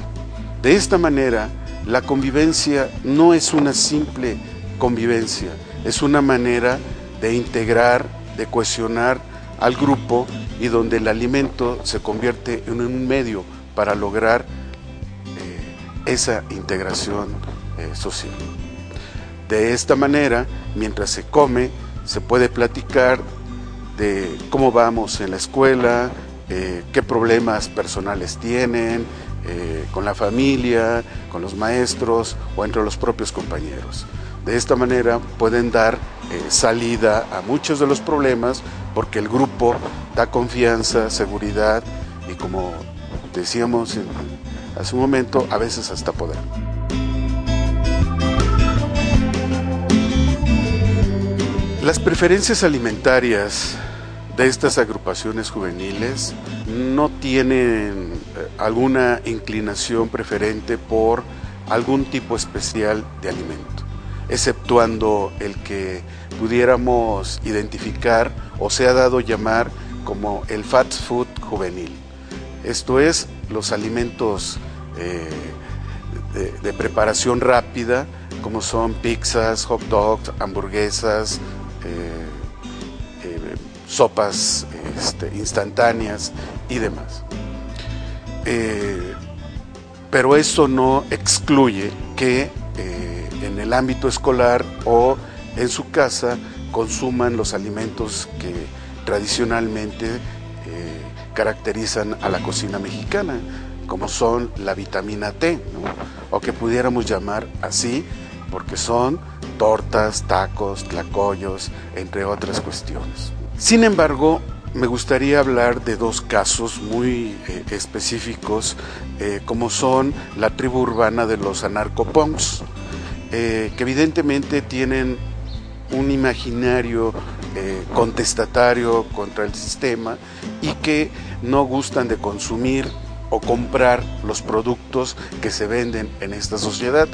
De esta manera, la convivencia no es una simple convivencia, es una manera de integrar, de cohesionar al grupo, y donde el alimento se convierte en un medio para lograr esa integración social. De esta manera, mientras se come, se puede platicar de cómo vamos en la escuela, qué problemas personales tienen, con la familia, con los maestros o entre los propios compañeros. De esta manera pueden dar salida a muchos de los problemas, porque el grupo da confianza, seguridad y, como decíamos hace un momento, a veces hasta poder. Las preferencias alimentarias de estas agrupaciones juveniles no tienen alguna inclinación preferente por algún tipo especial de alimento, exceptuando el que pudiéramos identificar o se ha dado a llamar como el fast food juvenil. Esto es, los alimentos de preparación rápida, como son pizzas, hot dogs, hamburguesas, sopas instantáneas y demás. Pero eso no excluye que en el ámbito escolar o en su casa consuman los alimentos que tradicionalmente caracterizan a la cocina mexicana, como son la vitamina T, ¿no?, o que pudiéramos llamar así porque son tortas, tacos, tlacoyos, entre otras cuestiones. Sin embargo, me gustaría hablar de dos casos muy específicos, como son la tribu urbana de los anarcopunks, que evidentemente tienen un imaginario contestatario contra el sistema y que no gustan de consumir o comprar los productos que se venden en esta sociedad.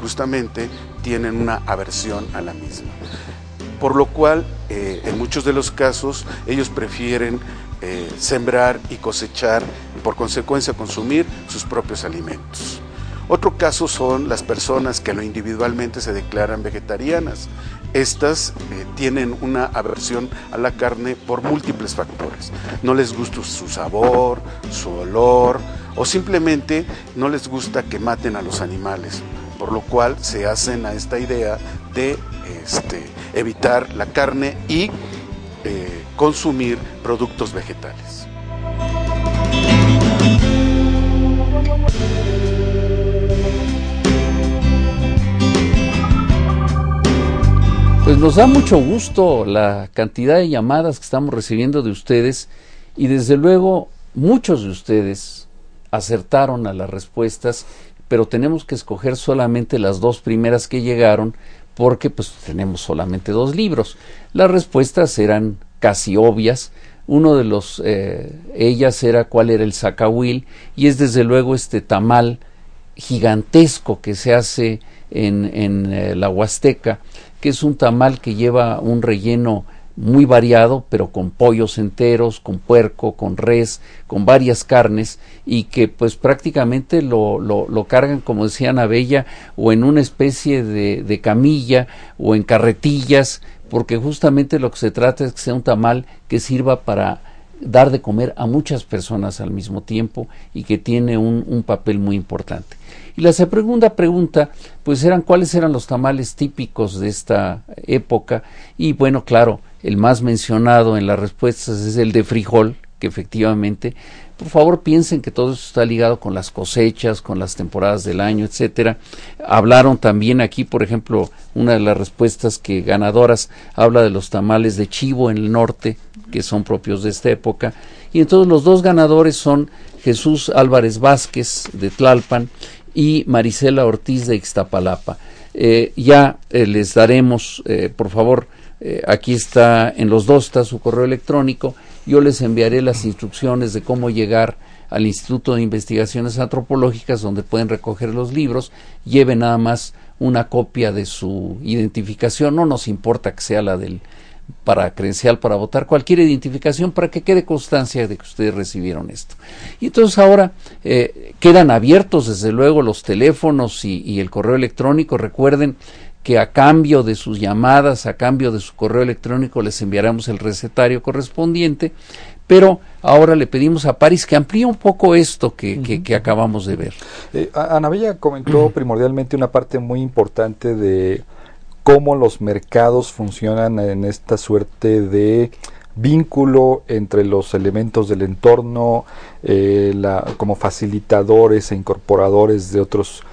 Justamente tienen una aversión a la misma, por lo cual en muchos de los casos ellos prefieren sembrar y cosechar y por consecuencia consumir sus propios alimentos. Otro caso son las personas que individualmente se declaran vegetarianas. Estas tienen una aversión a la carne por múltiples factores. No les gusta su sabor, su olor, o simplemente no les gusta que maten a los animales, por lo cual se hacen a esta idea de evitar la carne y consumir productos vegetales. Pues nos da mucho gusto la cantidad de llamadas que estamos recibiendo de ustedes, y desde luego muchos de ustedes acertaron a las respuestas, pero tenemos que escoger solamente las dos primeras que llegaron, porque pues tenemos solamente 2 libros. Las respuestas eran casi obvias. Uno de ellas era cuál era el zacahuil, y es desde luego este tamal gigantesco que se hace en la Huasteca, que es un tamal que lleva un relleno muy variado, pero con pollos enteros, con puerco, con res, con varias carnes, y que pues prácticamente lo cargan, como decía Ana Bella, o en una especie de camilla o en carretillas, porque justamente lo que se trata es que sea un tamal que sirva para dar de comer a muchas personas al mismo tiempo y que tiene un papel muy importante. Y la segunda pregunta, pues cuáles eran los tamales típicos de esta época, y bueno, claro, el más mencionado en las respuestas es el de frijol, que efectivamente por favor piensen que todo eso está ligado con las cosechas, con las temporadas del año, etcétera. Hablaron también aquí, por ejemplo, una de las respuestas ganadoras habla de los tamales de chivo en el norte, que son propios de esta época, y entonces los dos ganadores son Jesús Álvarez Vázquez de Tlalpan y Marisela Ortiz de Ixtapalapa. Les daremos, por favor, aquí está, en los dos está su correo electrónico. Yo les enviaré las instrucciones de cómo llegar al Instituto de Investigaciones Antropológicas, donde pueden recoger los libros. Lleven nada más una copia de su identificación, no nos importa que sea la del credencial para votar, cualquier identificación para que quede constancia de que ustedes recibieron esto. Y entonces ahora quedan abiertos desde luego los teléfonos y el correo electrónico. Recuerden que a cambio de sus llamadas, a cambio de su correo electrónico, les enviaremos el recetario correspondiente, pero ahora le pedimos a Paris que amplíe un poco esto que acabamos de ver. Ana Bella comentó primordialmente una parte muy importante de cómo los mercados funcionan en esta suerte de vínculo entre los elementos del entorno, como facilitadores e incorporadores de otros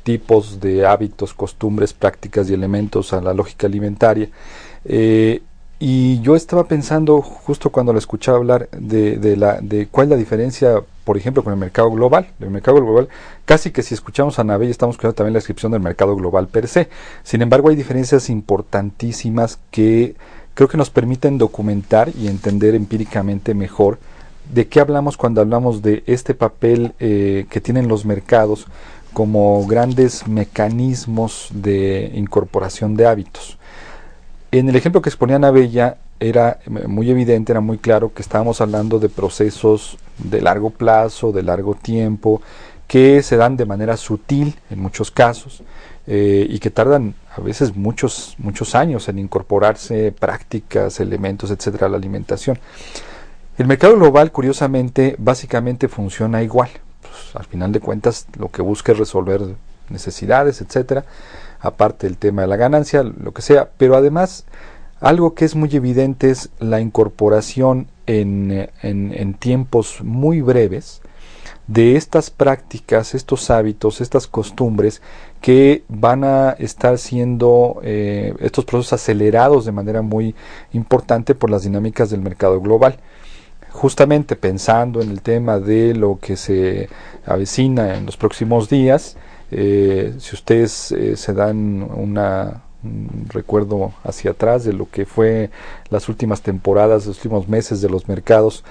tipos de hábitos, costumbres, prácticas y elementos a la lógica alimentaria. Y yo estaba pensando, justo cuando la escuchaba hablar, de cuál es la diferencia, por ejemplo, con el mercado global. El mercado global, casi que si escuchamos a Ana Bella, estamos escuchando también la descripción del mercado global per se. Sin embargo, hay diferencias importantísimas que creo que nos permiten documentar y entender empíricamente mejor de qué hablamos cuando hablamos de este papel que tienen los mercados como grandes mecanismos de incorporación de hábitos. En el ejemplo que exponía Ana Bella era muy evidente, era muy claro que estábamos hablando de procesos de largo plazo, de largo tiempo, que se dan de manera sutil en muchos casos y que tardan a veces muchos años en incorporarse prácticas, elementos, etcétera, a la alimentación. El mercado global, curiosamente, básicamente funciona igual. Al final de cuentas, lo que busca es resolver necesidades, etcétera, aparte del tema de la ganancia, lo que sea, pero además algo que es muy evidente es la incorporación en tiempos muy breves de estas prácticas, estos hábitos, estas costumbres que van a estar siendo estos procesos acelerados de manera muy importante por las dinámicas del mercado global. Justamente pensando en el tema de lo que se avecina en los próximos días, si ustedes se dan un recuerdo hacia atrás de lo que fue las últimas temporadas, los últimos meses de los mercados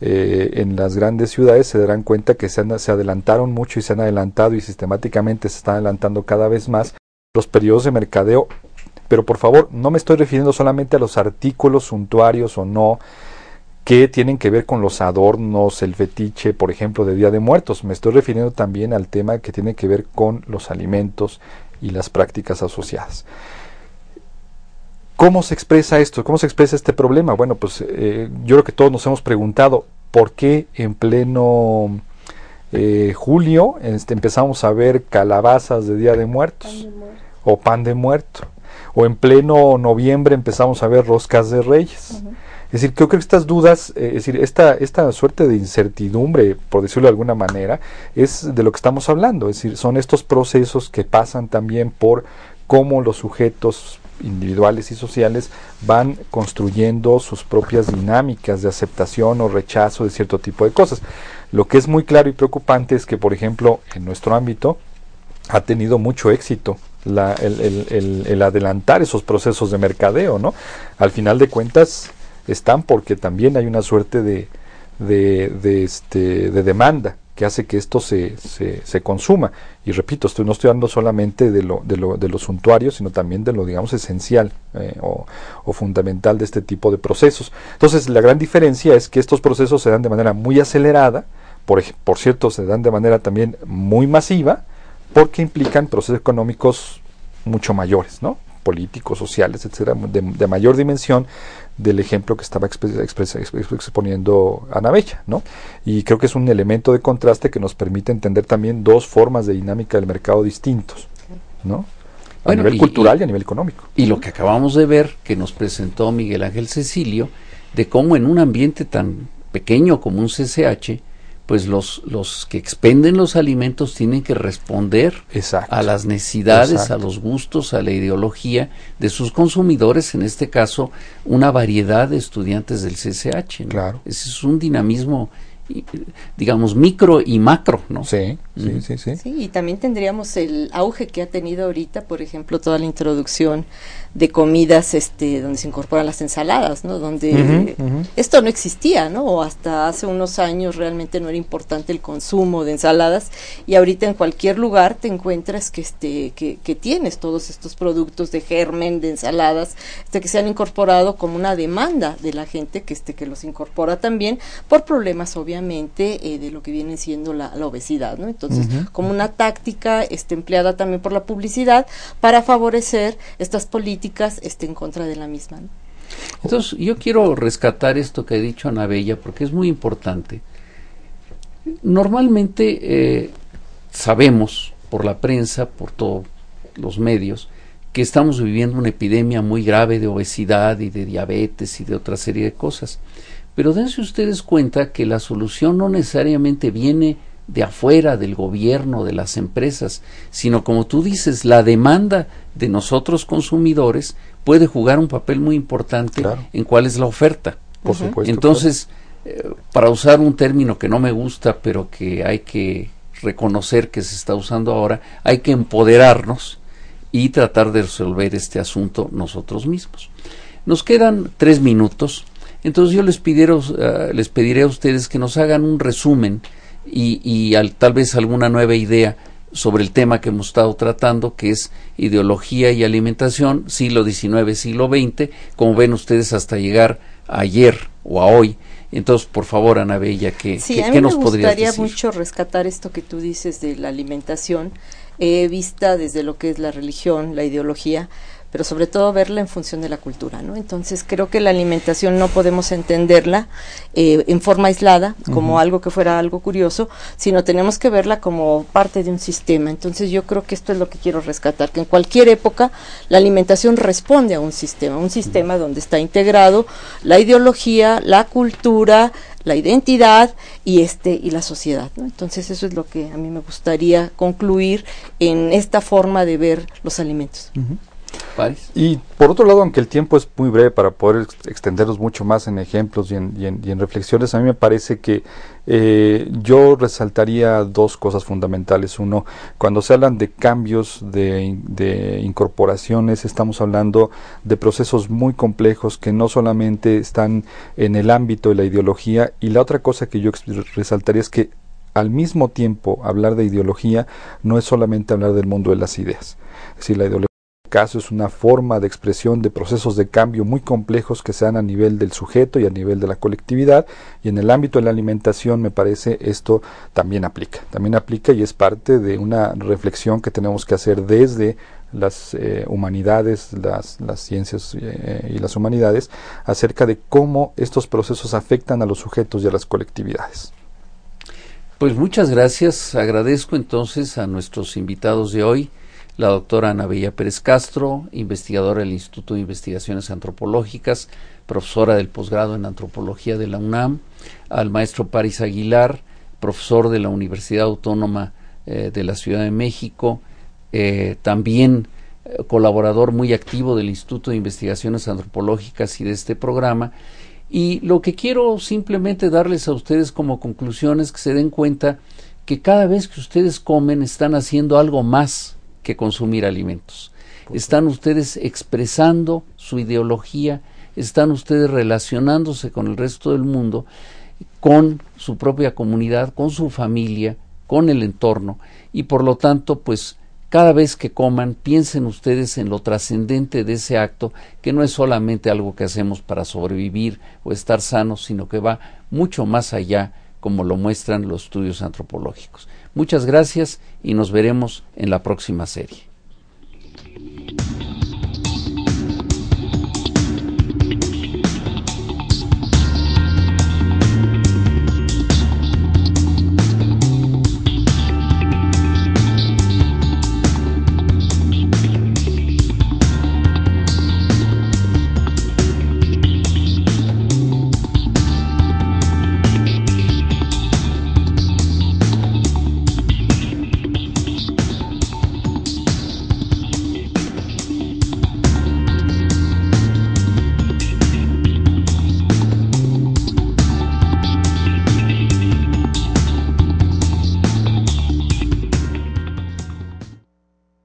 en las grandes ciudades, se darán cuenta que se adelantaron mucho y se han adelantado y sistemáticamente se están adelantando cada vez más los periodos de mercadeo. Pero por favor, no me estoy refiriendo solamente a los artículos suntuarios o no, que tienen que ver con los adornos, el fetiche, por ejemplo, de Día de Muertos. Me estoy refiriendo también al tema que tiene que ver con los alimentos y las prácticas asociadas. ¿Cómo se expresa esto? ¿Cómo se expresa este problema? Bueno, pues yo creo que todos nos hemos preguntado por qué en pleno julio empezamos a ver calabazas de Día de Muertos o pan de muerto, o en pleno noviembre empezamos a ver roscas de Reyes. Es decir, creo que estas dudas, es decir, esta suerte de incertidumbre, por decirlo de alguna manera, es de lo que estamos hablando. Es decir, son estos procesos que pasan también por cómo los sujetos individuales y sociales van construyendo sus propias dinámicas de aceptación o rechazo de cierto tipo de cosas. Lo que es muy claro y preocupante es que, por ejemplo, en nuestro ámbito ha tenido mucho éxito el adelantar esos procesos de mercadeo, ¿no? Al final de cuentas están porque también hay una suerte de demanda que hace que esto se consuma. Y repito, no estoy hablando solamente de lo suntuario, sino también de lo, digamos, esencial o fundamental de este tipo de procesos. Entonces, la gran diferencia es que estos procesos se dan de manera muy acelerada, por cierto, se dan de manera también muy masiva, porque implican procesos económicos mucho mayores, ¿no? Políticos, sociales, etcétera, de mayor dimensión del ejemplo que estaba exponiendo Ana Bella, ¿no? Y creo que es un elemento de contraste que nos permite entender también dos formas de dinámica del mercado distintos, ¿no? A nivel cultural y a nivel económico. Y lo que acabamos de ver, que nos presentó Miguel Ángel Cecilio, de cómo en un ambiente tan pequeño como un CCH, pues los que expenden los alimentos tienen que responder a las necesidades, a los gustos, a la ideología de sus consumidores, en este caso una variedad de estudiantes del CCH, ¿no? Claro. Ese es un dinamismo, digamos, micro y macro, ¿no? Sí. Sí, y también tendríamos el auge que ha tenido ahorita, por ejemplo, toda la introducción de comidas donde se incorporan las ensaladas, ¿no? Donde esto no existía, ¿no? O hasta hace unos años realmente no era importante el consumo de ensaladas, y ahorita en cualquier lugar te encuentras que tienes todos estos productos de germen, de ensaladas, que se han incorporado como una demanda de la gente que los incorpora también por problemas obviamente de lo que viene siendo la obesidad, ¿no? Entonces, como una táctica empleada también por la publicidad para favorecer estas políticas en contra de la misma, ¿no? Entonces, yo quiero rescatar esto que ha dicho Ana Bella, porque es muy importante. Normalmente sabemos por la prensa, por todos los medios, que estamos viviendo una epidemia muy grave de obesidad y de diabetes y de otra serie de cosas. Pero dense ustedes cuenta que la solución no necesariamente viene de afuera, del gobierno, de las empresas, sino, como tú dices, la demanda de nosotros consumidores puede jugar un papel muy importante en cuál es la oferta. Por supuesto. Entonces, para usar un término que no me gusta, pero que hay que reconocer que se está usando ahora, hay que empoderarnos y tratar de resolver este asunto nosotros mismos. Nos quedan 3 minutos, entonces yo les pediré a ustedes que nos hagan un resumen y tal vez alguna nueva idea sobre el tema que hemos estado tratando, que es ideología y alimentación, siglo XIX, siglo XX, como ven ustedes, hasta llegar a ayer o a hoy. Entonces, por favor, Ana Bella, ¿qué nos podrías decir? Sí, a mí me gustaría mucho rescatar esto que tú dices de la alimentación, vista desde lo que es la religión, la ideología, pero sobre todo verla en función de la cultura, ¿no? Entonces creo que la alimentación no podemos entenderla en forma aislada, como algo que fuera algo curioso, sino tenemos que verla como parte de un sistema. Entonces yo creo que esto es lo que quiero rescatar, que en cualquier época la alimentación responde a un sistema donde está integrado la ideología, la cultura, la identidad y la sociedad, ¿no? Entonces eso es lo que a mí me gustaría concluir en esta forma de ver los alimentos. Y por otro lado, aunque el tiempo es muy breve para poder extendernos mucho más en ejemplos y en reflexiones, a mí me parece que yo resaltaría 2 cosas fundamentales. Uno, cuando se hablan de cambios, de incorporaciones, estamos hablando de procesos muy complejos que no solamente están en el ámbito de la ideología. Y la otra cosa que yo resaltaría es que al mismo tiempo hablar de ideología no es solamente hablar del mundo de las ideas. Es decir, la ideología caso es una forma de expresión de procesos de cambio muy complejos que se dan a nivel del sujeto y a nivel de la colectividad, y en el ámbito de la alimentación me parece esto también aplica y es parte de una reflexión que tenemos que hacer desde las humanidades, las ciencias y las humanidades, acerca de cómo estos procesos afectan a los sujetos y a las colectividades. Pues muchas gracias. Agradezco entonces a nuestros invitados de hoy, la doctora Ana Bella Pérez Castro, investigadora del Instituto de Investigaciones Antropológicas, profesora del posgrado en Antropología de la UNAM, al maestro Paris Aguilar, profesor de la Universidad Autónoma de la Ciudad de México, también colaborador muy activo del Instituto de Investigaciones Antropológicas y de este programa. Y lo que quiero simplemente darles a ustedes como conclusión es que se den cuenta que cada vez que ustedes comen están haciendo algo más que consumir alimentos. Están ustedes expresando su ideología, están ustedes relacionándose con el resto del mundo, con su propia comunidad, con su familia, con el entorno, y por lo tanto, pues, cada vez que coman, piensen ustedes en lo trascendente de ese acto, que no es solamente algo que hacemos para sobrevivir o estar sanos, sino que va mucho más allá, como lo muestran los estudios antropológicos. Muchas gracias y nos veremos en la próxima serie.